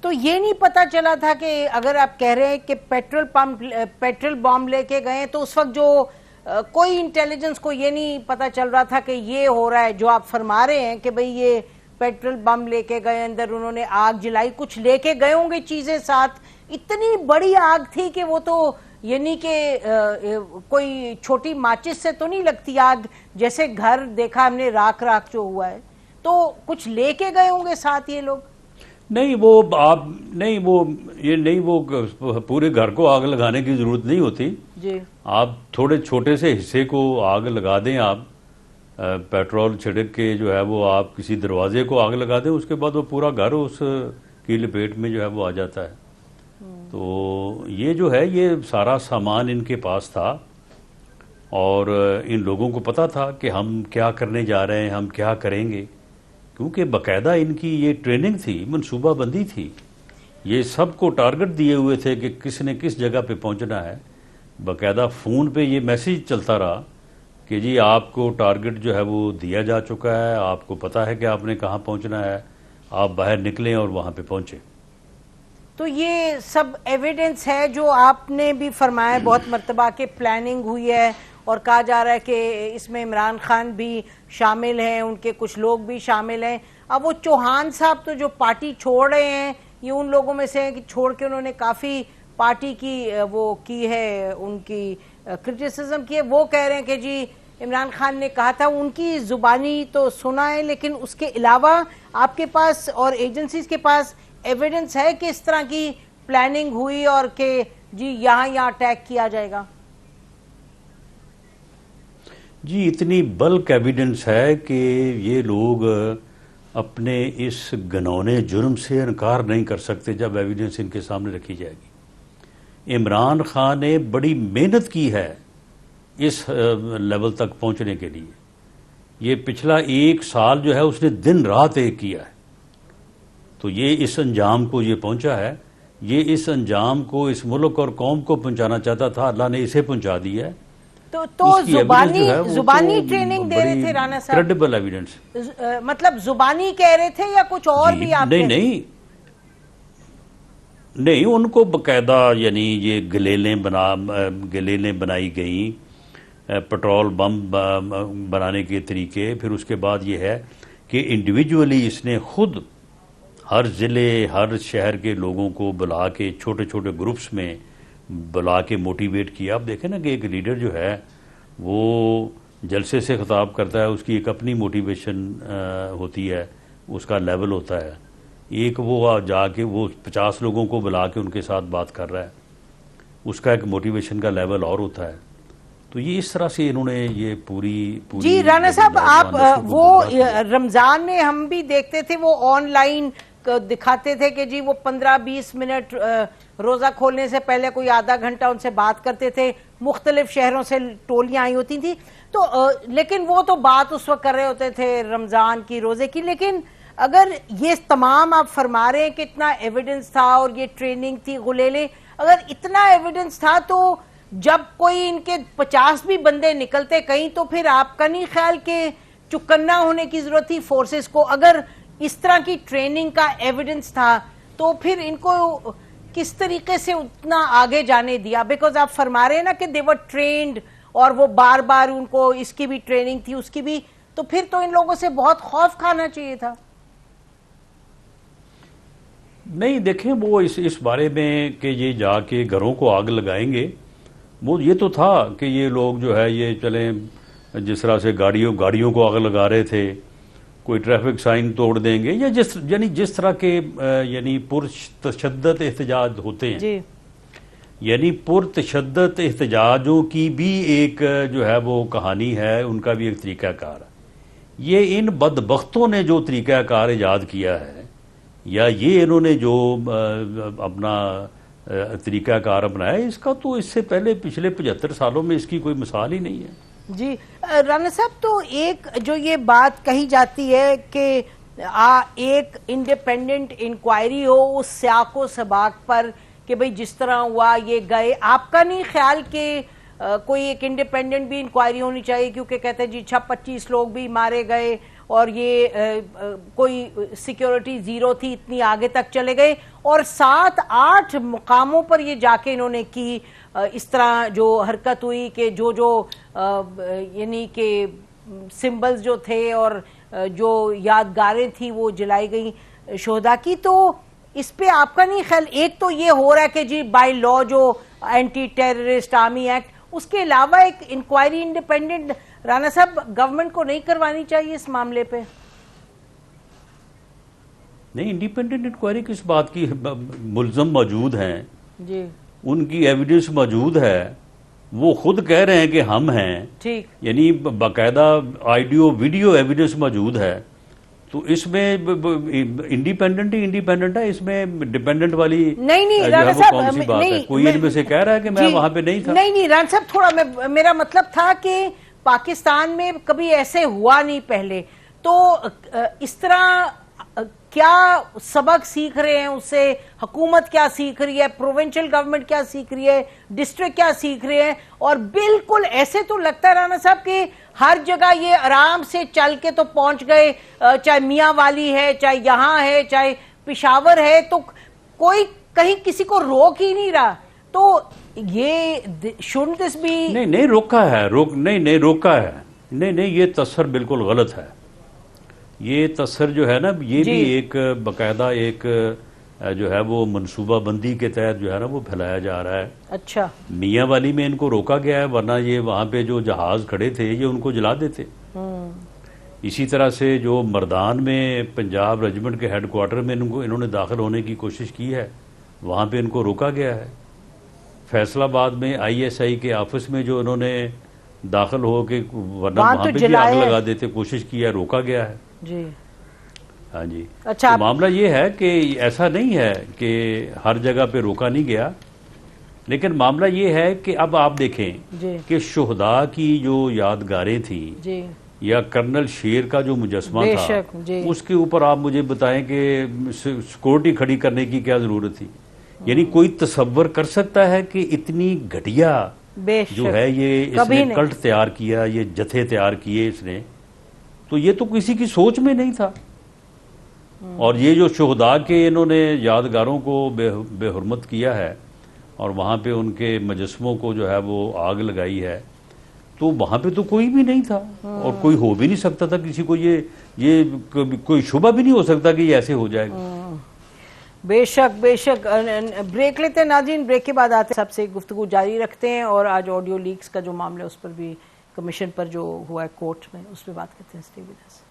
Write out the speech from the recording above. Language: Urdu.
تو یہ نہیں پتا چلا تھا کہ اگر آپ کہہ رہے ہیں کہ پیٹرول بام لے کے گئے تو اس وقت جو کوئی انٹیلیجنس کو یہ نہیں پتا چل رہا تھا کہ یہ ہو رہا ہے جو آپ فرما رہے ہیں کہ بھئی یہ پیٹرول بم لے کے گئے, اندر انہوں نے آگ جلائی, کچھ لے کے گئے ہوں گے چیزیں ساتھ. اتنی بڑی آگ تھی کہ وہ تو یعنی کہ کوئی چھوٹی ماچس سے تو نہیں لگتی آگ, جیسے گھر دیکھا ہم نے راکھ راکھ جو ہوا ہے. تو کچھ لے کے گئے ہوں گے ساتھ یہ لوگ؟ نہیں وہ پورے گھر کو آگ لگانے کی ضرورت نہیں ہوتی جی. آپ تھوڑے چھوٹے سے حصے کو آگ لگا دیں, آپ پیٹرول چھڑک کے جو ہے وہ آپ کسی دروازے کو آگ لگا دیں, اس کے بعد وہ پورا گھر اس کی لپیٹ میں جو ہے وہ آ جاتا ہے. تو یہ جو ہے یہ سارا سامان ان کے پاس تھا اور ان لوگوں کو پتا تھا کہ ہم کیا کرنے جا رہے ہیں, ہم کیا کریں گے, کیونکہ باقاعدہ ان کی یہ ٹریننگ تھی, منصوبہ بندی تھی. یہ سب کو ٹارگٹ دیے ہوئے تھے کہ کس نے کس جگہ پہ پہنچنا ہے. باقاعدہ فون پہ یہ میسیج چلتا رہا کہ جی آپ کو ٹارگٹ جو ہے وہ دیا جا چکا ہے, آپ کو پتا ہے کہ آپ نے کہاں پہنچنا ہے, آپ باہر نکلیں اور وہاں پہ پہنچیں. تو یہ سب ایویڈنس ہے جو آپ نے بھی فرمایا بہت مرتبہ کہ پلاننگ ہوئی ہے, اور کہا جا رہا ہے کہ اس میں عمران خان بھی شامل ہیں, ان کے کچھ لوگ بھی شامل ہیں. اب وہ چوہان صاحب تو جو پارٹی چھوڑ رہے ہیں یہ ان لوگوں میں سے ہیں کہ چھوڑ کے انہوں نے کافی پارٹی کی وہ کی ہے, ان کی کرٹیسزم کی ہے. وہ کہہ رہے ہیں کہ جی عمران خان نے کہا تھا, ان کی زبانی تو سنا ہے, لیکن اس کے علاوہ آپ کے پاس اور ایجنسیز کے پاس ایویڈنس ہے کہ اس طرح کی پلاننگ ہوئی اور کہ جی یہاں اٹیک کیا جائے گا؟ جی اتنی بلک ایویڈنس ہے کہ یہ لوگ اپنے اس گنونے جرم سے انکار نہیں کر سکتے جب ایویڈنس ان کے سامنے رکھی جائے گی. عمران خان نے بڑی محنت کی ہے اس لیول تک پہنچنے کے لیے. یہ پچھلا 1 سال جو ہے اس نے دن رات ایک کیا ہے, تو یہ اس انجام کو یہ پہنچا ہے. یہ اس انجام کو اس ملک اور قوم کو پہنچانا چاہتا تھا, اللہ نے اسے پہنچا دیا ہے. تو زبانی ٹریننگ دے رہے تھے رانا صاحب؟ کریڈیبل ایویڈنس مطلب زبانی کہہ رہے تھے یا کچھ اور بھی آپ نہیں, ان کو باقاعدہ یعنی یہ گلیلیں بنائی گئیں, پیٹرول بم بنانے کے طریقے. پھر اس کے بعد یہ ہے کہ انڈیویجولی اس نے خود ہر ضلع ہر شہر کے لوگوں کو بلا کے چھوٹے چھوٹے گروپس میں بلا کے موٹیویٹ کیا. آپ دیکھیں نا کہ ایک لیڈر جو ہے وہ جلسے سے خطاب کرتا ہے, اس کی ایک اپنی موٹیویشن ہوتی ہے, اس کا لیول ہوتا ہے. ایک وہ جا کے وہ 50 لوگوں کو بلا کے ان کے ساتھ بات کر رہا ہے, اس کا ایک موٹیویشن کا لیول اور ہوتا ہے. تو یہ اس طرح سے انہوں نے یہ پوری جی رانا صاحب آپ وہ رمضان میں ہم بھی دیکھتے تھے وہ آن لائن دکھاتے تھے کہ جی وہ 15-20 منٹ روزہ کھولنے سے پہلے کوئی آدھا گھنٹہ ان سے بات کرتے تھے, مختلف شہروں سے ٹولیاں آئی ہوتی تھیں. تو لیکن وہ تو بات اس وقت کر رہے ہوتے تھے رمضان کی, روزے کی. لیکن اگر یہ تمام آپ فرما رہے ہیں کہ اتنا ایویڈنس تھا اور یہ ٹریننگ تھی غلیلیں, اگر اتنا ایویڈنس تھا تو جب کوئی ان کے 50 بھی بندے نکلتے کہیں, تو پھر آپ کا نہیں خیال کہ چکنا ہونے کی ضرورت تھی فورسز کو؟ اگر اس طرح کی ٹریننگ کا ایویڈنس تھا تو پھر ان کو کس طریقے سے اتنا آگے جانے دیا؟ بیکاز آپ فرما رہے ہیں نا کہ they were trained, اور وہ بار بار ان کو اس کی بھی ٹریننگ تھی اس کی بھی, تو پھر تو ان لوگوں سے بہت خوف کھانا چاہیے تھا. نہیں دیکھیں وہ اس بارے میں کہ یہ جا کے گھروں کو آگ لگائیں گے, وہ یہ تو تھا کہ یہ لوگ جو ہے یہ چلیں جس طرح سے گاڑیوں کو آگ لگا رہے تھے, کوئی ٹریفک سائن توڑ دیں گے, یا جس طرح کے یعنی پرتشدد احتجاج ہوتے ہیں, یعنی پرتشدد احتجاجوں کی بھی ایک جو ہے وہ کہانی ہے, ان کا بھی ایک طریقہ کار ہے. یہ ان بدبختوں نے جو طریقہ کار ایجاد کیا ہے, یا یہ انہوں نے جو اپنا طریقہ کار اپنایا, اس کا تو اس سے پہلے پچھلے 75 سالوں میں اس کی کوئی مثال ہی نہیں ہے. جی رانا صاحب, تو ایک جو یہ بات کہی جاتی ہے کہ ایک انڈیپینڈنٹ انکوائری ہو اس سیاق و سباق پر کہ بھئی جس طرح ہوا یہ گئے, آپ کا نہیں خیال کہ کوئی ایک انڈیپینڈنٹ بھی انکوائری ہونی چاہیے؟ کیونکہ کہتے ہیں جی 25 لوگ بھی مارے گئے اور یہ کوئی سیکیورٹی زیرو تھی، اتنی آگے تک چلے گئے اور 7-8 مقاموں پر یہ جا کے انہوں نے کی اس طرح جو حرکت ہوئی کہ جو یعنی کہ سمبلز جو تھے اور جو یادگاریں تھیں وہ جلائی گئیں شہداء کی. تو اس پہ آپ کا نہیں خیال؟ ایک تو یہ ہو رہا ہے کہ جی بائی لا جو اینٹی ٹیررسٹ آرمی ایکٹ، اس کے علاوہ ایک انکوائری انڈیپینڈنٹ رانا صاحب گورنمنٹ کو نہیں کروانی چاہیے اس معاملے پہ؟ نہیں، انڈیپینڈنٹ انکوائری کس بات کی؟ ملزم موجود ہیں جی، ان کی ایویڈنس موجود ہے، وہ خود کہہ رہے ہیں کہ ہم ہیں، ٹھیک، یعنی باقاعدہ آڈیو ویڈیو ایویڈنس موجود ہے. تو اس میں انڈیپینڈنٹ ہے، اس میں ڈیپینڈنٹ والی نہیں جو ہے رانا وہ صاحب، کون سی بات ہے؟ کوئی ان میں سے کہہ رہا ہے کہ میں وہاں پہ نہیں تھا؟ نہیں رانا صاحب، تھوڑا میرا مطلب تھا کہ پاکستان میں کبھی ایسے ہوا نہیں پہلے، تو اس طرح کیا سبق سیکھ رہے ہیں اس سے؟ حکومت کیا سیکھ رہی ہے؟ پروونشل گورنمنٹ کیا سیکھ رہی ہے؟ ڈسٹرکٹ کیا سیکھ رہے ہیں؟ اور بالکل ایسے تو لگتا ہے رانا صاحب کہ ہر جگہ یہ آرام سے چل کے تو پہنچ گئے، چاہے میاں والی ہے، چاہے یہاں ہے، چاہے پشاور ہے، تو کوئی کہیں کسی کو روک ہی نہیں رہا. تو یہ شوڈنٹ دس بھی؟ نہیں روکا ہے، روکا ہے، نہیں یہ تصور بالکل غلط ہے. یہ تصور جو ہے نا، یہ بھی ایک باقاعدہ ایک جو ہے وہ منصوبہ بندی کے تحت جو ہے نا وہ پھیلایا جا رہا ہے. اچھا، میاں والی میں ان کو روکا گیا ہے، ورنہ یہ وہاں پہ جو جہاز کھڑے تھے یہ ان کو جلا دیتے. اسی طرح سے جو مردان میں پنجاب ریجمنٹ کے ہیڈ کوارٹر میں انہوں نے داخل ہونے کی کوشش کی ہے، وہاں پہ ان کو روکا گیا ہے. فیصل آباد میں ISI کے آفس میں جو انہوں نے داخل ہو کے ورنہ وہاں پہ بھی آگ لگا دیتے کوشش کی ہے، روکا گیا ہے. جی، ہاں جی. اچھا، معاملہ یہ ہے کہ ایسا نہیں ہے کہ ہر جگہ پہ روکا نہیں گیا، لیکن معاملہ یہ ہے کہ اب آپ دیکھیں کہ شہداء کی جو یادگاریں تھیں یا کرنل شیر کا جو مجسمہ تھا، اس کے اوپر آپ مجھے بتائیں کہ سیکورٹی کھڑی کرنے کی کیا ضرورت تھی؟ یعنی کوئی تصور کر سکتا ہے کہ اتنی گھٹیا جو ہے یہ اس نے کلٹ تیار کیا، یہ جتھے تیار کیے اس نے، تو یہ تو کسی کی سوچ میں نہیں تھا. اور یہ جو شہداء کے انہوں نے یادگاروں کو بے حرمت کیا ہے اور وہاں پہ ان کے مجسموں کو جو ہے وہ آگ لگائی ہے، تو وہاں پہ تو کوئی بھی نہیں تھا اور کوئی ہو بھی نہیں سکتا تھا. کسی کو یہ کوئی شبہ بھی نہیں ہو سکتا کہ یہ ایسے ہو جائے گا. بے شک بے شک. بریک لیتے ہیں ناظرین، بریک کے بعد آتے ہیں، سب سے گفتگو جاری رکھتے ہیں اور آج آڈیو لیکس کا جو معاملہ اس پر بھی کمیشن پر جو ہوا ہے کورٹ میں، اس پہ بات کرتے ہیں. Stay with us.